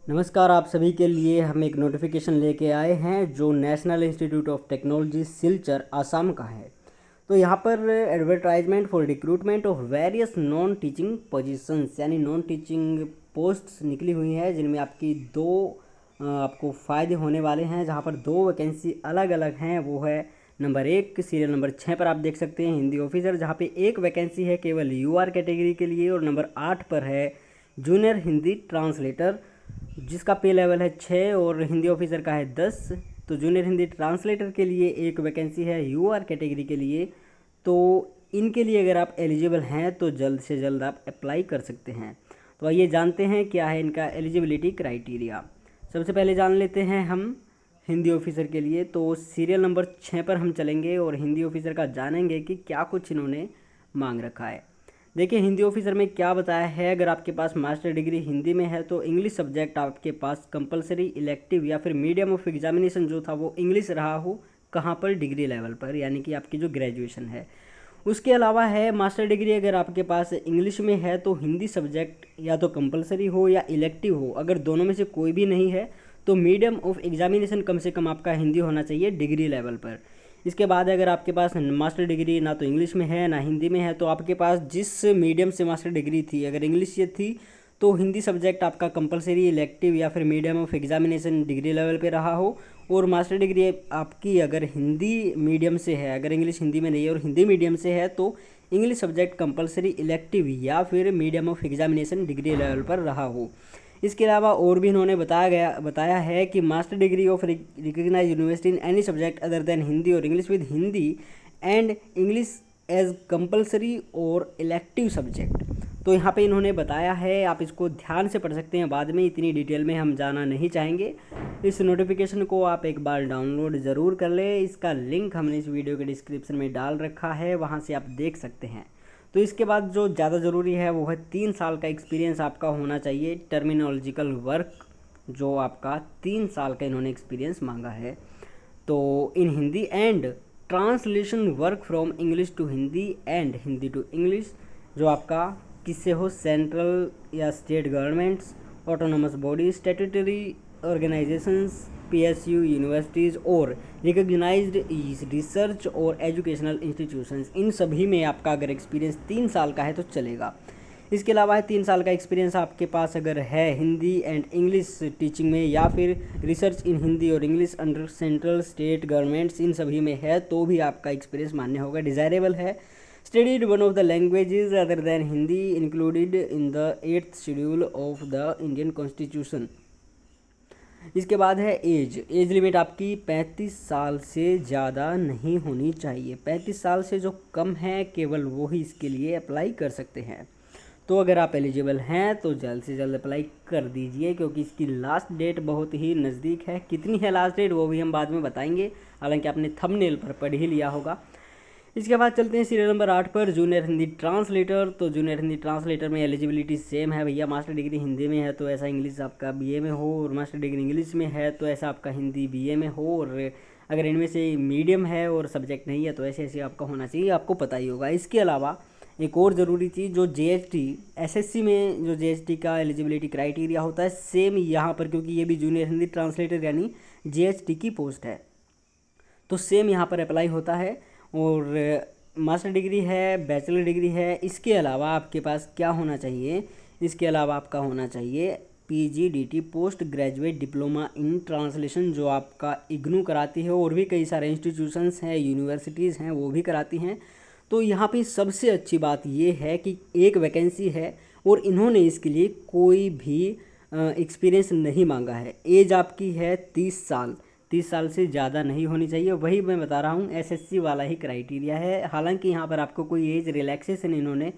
नमस्कार। आप सभी के लिए हम एक नोटिफिकेशन लेके आए हैं जो national institute of technology Silchar Assam का है। तो यहाँ पर advertisement for recruitment of various non teaching positions यानी नॉन टीचिंग पोस्ट्स निकली हुई हैं, जिनमें आपकी आपको फ़ायदे होने वाले हैं। जहाँ पर दो वैकेंसी अलग अलग हैं, वो है नंबर 1 सीरियल नंबर 6 पर आप देख सकते हैं हिंदी ऑफिसर, जहाँ पे एक वैकेंसी है केवल यूआर कैटेगरी के लिए, और नंबर 8 पर है जूनियर हिंदी ट्रांसलेटर जिसका पे लेवल है 6 और हिंदी ऑफिसर का है 10। तो जूनियर हिंदी ट्रांसलेटर के लिए एक वैकेंसी है यूआर कैटेगरी के लिए। तो इनके लिए अगर आप एलिजिबल हैं तो जल्द से जल्द आप अप्लाई कर सकते हैं। तो आइए जानते हैं क्या है इनका एलिजिबिलिटी क्राइटेरिया। सबसे पहले जान लेते हैं हम हिंदी ऑफिसर के लिए। तो सीरियल नंबर 6 पर हम चलेंगे और हिंदी ऑफिसर का जानेंगे कि क्या कुछ इन्होंने मांग रखा है। देखिए हिंदी ऑफिसर में क्या बताया है। अगर आपके पास मास्टर डिग्री हिंदी में है तो इंग्लिश सब्जेक्ट आपके पास कंपलसरी इलेक्टिव या फिर मीडियम ऑफ एग्जामिनेशन जो था वो इंग्लिश रहा हो, कहाँ पर, डिग्री लेवल पर, यानी कि आपकी जो ग्रेजुएशन है। उसके अलावा है मास्टर डिग्री अगर आपके पास इंग्लिश में है तो हिंदी सब्जेक्ट या तो कंपलसरी हो या इलेक्टिव हो। अगर दोनों में से कोई भी नहीं है तो मीडियम ऑफ एग्जामिनेशन कम से कम आपका हिंदी होना चाहिए डिग्री लेवल पर। इसके बाद अगर आपके पास मास्टर डिग्री ना तो इंग्लिश में है ना हिंदी में है, तो आपके पास जिस मीडियम से मास्टर डिग्री थी, अगर इंग्लिश से थी तो हिंदी सब्जेक्ट आपका कंपलसरी इलेक्टिव या फिर medium of examination degree level पे रहा हो। और मास्टर डिग्री आपकी अगर हिंदी मीडियम से है, अगर इंग्लिश हिंदी में नहीं है और हिंदी मीडियम से है, तो इंग्लिश सब्जेक्ट कंपलसरी इलेक्टिव या फिर medium of examination degree level पर रहा हो। इसके अलावा और भी इन्होंने बताया है कि master degree of recognise university in any subject other than Hindi और English with Hindi and English as compulsory और इलेक्टिव सब्जेक्ट। तो यहाँ पे इन्होंने बताया है, आप इसको ध्यान से पढ़ सकते हैं, बाद में इतनी डिटेल में हम जाना नहीं चाहेंगे। इस नोटिफिकेशन को आप एक बार डाउनलोड ज़रूर कर लें। इसका लिंक हमने इस वीडियो के डिस्क्रिप्शन में डाल रखा है, वहाँ से आप देख सकते हैं। तो इसके बाद जो ज़्यादा ज़रूरी है वो है 3 साल का एक्सपीरियंस आपका होना चाहिए। टर्मिनोलॉजिकल वर्क जो आपका 3 साल का इन्होंने एक्सपीरियंस मांगा है। तो in Hindi and translation work from English to Hindi and Hindi to English जो आपका किससे हो, सेंट्रल या state governments, autonomous body, statutory organisations, PSU, universities और रिकग्नाइज्ड रिसर्च और एजुकेशनल इंस्टीट्यूशंस, इन सभी में आपका अगर एक्सपीरियंस 3 साल का है तो चलेगा। इसके अलावा है 3 साल का एक्सपीरियंस आपके पास अगर है हिंदी एंड इंग्लिश टीचिंग में या फिर रिसर्च इन हिंदी और English under central state governments, इन सभी में है तो भी आपका एक्सपीरियंस मान्य होगा, डिज़ायरेबल है। Studied one of the languages other than Hindi included in the 8th schedule of the Indian constitution. इसके बाद है एज लिमिट आपकी 35 साल से ज़्यादा नहीं होनी चाहिए। 35 साल से जो कम है केवल वो ही इसके लिए अप्लाई कर सकते हैं। तो अगर आप एलिजिबल हैं तो जल्द से जल्द अप्लाई कर दीजिए, क्योंकि इसकी लास्ट डेट बहुत ही नज़दीक है। कितनी है लास्ट डेट वो भी हम बाद में बताएंगे, हालांकि आपने थंबनेल पर पढ़ ही लिया होगा। इसके बाद चलते हैं सीरियल नंबर 8 पर, जूनियर हिंदी ट्रांसलेटर। तो जूनियर हिंदी ट्रांसलेटर में एलिजिबिलिटी सेम है भैया। मास्टर डिग्री हिंदी में है तो ऐसा इंग्लिश आपका बीए में हो, और मास्टर डिग्री इंग्लिश में है तो ऐसा आपका हिंदी बीए में हो, और अगर इनमें से मीडियम है और सब्जेक्ट नहीं है तो ऐसे ऐसे आपका होना चाहिए, आपको पता ही होगा। इसके अलावा एक और ज़रूरी चीज़, जो जीएसटी एसएससी में जो जीएसटी का एलिजिबिलिटी क्राइटेरिया होता है सेम यहाँ पर, क्योंकि ये भी जूनियर हिंदी ट्रांसलेटर यानी जीएसटी की पोस्ट है, तो सेम यहाँ पर अप्लाई होता है। और मास्टर डिग्री है, बैचलर डिग्री है। इसके अलावा आपके पास क्या होना चाहिए, इसके अलावा आपका होना चाहिए PGDT post graduate diploma in translation, जो आपका इग्नू कराती है, और भी कई सारे इंस्टीट्यूशंस हैं, यूनिवर्सिटीज़ हैं, वो भी कराती हैं। तो यहाँ पे सबसे अच्छी बात ये है कि एक वैकेंसी है और इन्होंने इसके लिए कोई भी एक्सपीरियंस नहीं मांगा है। एज आपकी है 30 साल, 30 साल से ज़्यादा नहीं होनी चाहिए। वही मैं बता रहा हूँ, एसएससी वाला ही क्राइटेरिया है। हालांकि यहाँ पर आपको कोई एज रिलैक्सेशन इन्होंने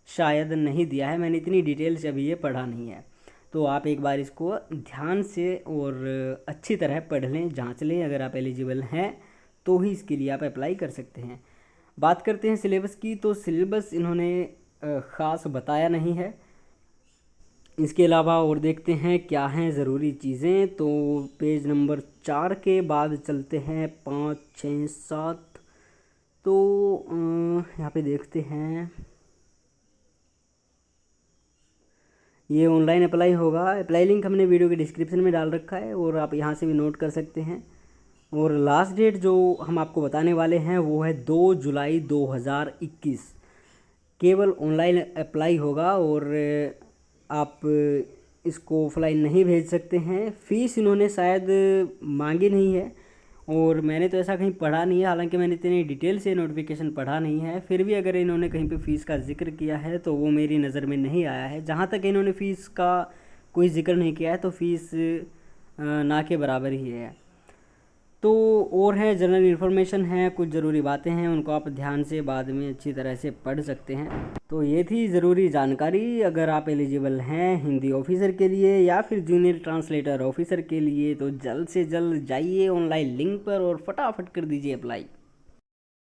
शायद नहीं दिया है, मैंने इतनी डिटेल से अभी ये पढ़ा नहीं है। तो आप एक बार इसको ध्यान से और अच्छी तरह पढ़ लें, जाँच लें। अगर आप एलिजिबल हैं तो ही इसके लिए आप अप्लाई कर सकते हैं। बात करते हैं सिलेबस की, तो सिलेबस इन्होंने ख़ास बताया नहीं है। इसके अलावा और देखते हैं क्या हैं ज़रूरी चीज़ें। तो पेज नंबर 4 के बाद चलते हैं 5, 6, 7। तो यहाँ पे देखते हैं, ये ऑनलाइन अप्लाई होगा। अप्लाई लिंक हमने वीडियो के डिस्क्रिप्शन में डाल रखा है और आप यहाँ से भी नोट कर सकते हैं। और लास्ट डेट जो हम आपको बताने वाले हैं वो है 2 जुलाई 2021। केवल ऑनलाइन अप्लाई होगा और आप इसको ऑफलाइन नहीं भेज सकते हैं। फ़ीस इन्होंने शायद मांगी नहीं है और मैंने तो ऐसा कहीं पढ़ा नहीं है, हालांकि मैंने इतनी डिटेल से नोटिफिकेशन पढ़ा नहीं है। फिर भी अगर इन्होंने कहीं पे फ़ीस का जिक्र किया है तो वो मेरी नज़र में नहीं आया है। जहाँ तक इन्होंने फ़ीस का कोई जिक्र नहीं किया है तो फ़ीस ना के बराबर ही है। तो और है जनरल इन्फॉर्मेशन है, कुछ ज़रूरी बातें हैं, उनको आप ध्यान से बाद में अच्छी तरह से पढ़ सकते हैं। तो ये थी ज़रूरी जानकारी। अगर आप एलिजिबल हैं हिंदी ऑफिसर के लिए या फिर जूनियर ट्रांसलेटर ऑफिसर के लिए तो जल्द से जल्द जाइए ऑनलाइन लिंक पर और फटाफट कर दीजिए अप्लाई।